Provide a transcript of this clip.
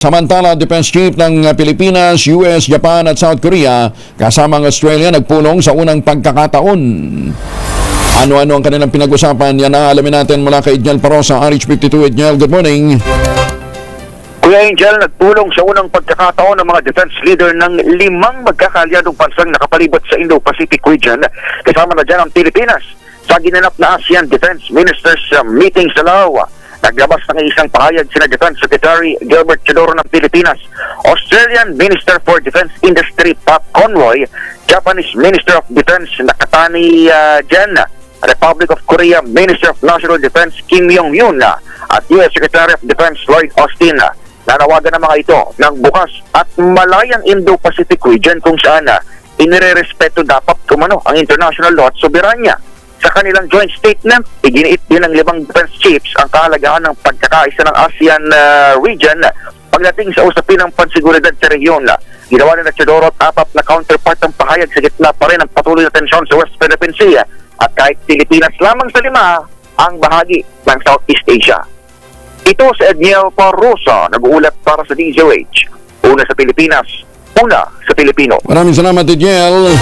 Samantala, Defense Chief ng Pilipinas, US, Japan at South Korea kasama ang Australia nagpulong sa unang pagkakataon. Ano-ano ang kanilang pinag-usapan? Yan ang alamin natin mula kay Edniel Parosa, RH52. Edniel, good morning. Kuya Angel, nagpulong sa unang pagkakataon ng mga defense leader ng 5 magkakalyadong bansang nakapalibot sa Indo-Pacific region. Kasama na dyan ang Pilipinas sa ginanap na ASEAN Defense Ministers meeting sa Lao. Naglabas ng isang pahayag sina Defense Secretary Gilbert Chodoro ng Pilipinas, Australian Minister for Defense Industry Pat Conroy, Japanese Minister of Defense Nakatani Jen, Republic of Korea Minister of National Defense Kim Yong-yun at US Secretary of Defense Lloyd Austin. Nanawagan ng mga ito ng bukas at malayang Indo-Pacific region kung saan inirerespeto dapat kumano ang international law at soberanya. Sa kanilang joint statement, iginiit din ng 5 defense chiefs ang kahalagahan ng pagkakaisa ng ASEAN region pagdating sa usapin ng pansiguridad sa rehiyon. Ginawa na Chodoro at 4 na counterpart ng pahayag sa gitna pa rin ng patuloy na tensyon sa West Philippine Sea at kahit Pilipinas lamang sa 5 ang bahagi ng Southeast Asia. Ito si Edniel Parosa, nag-uulat para sa DZOH. Una sa Pilipinas, una sa Pilipino. Maraming salamat, Edniel.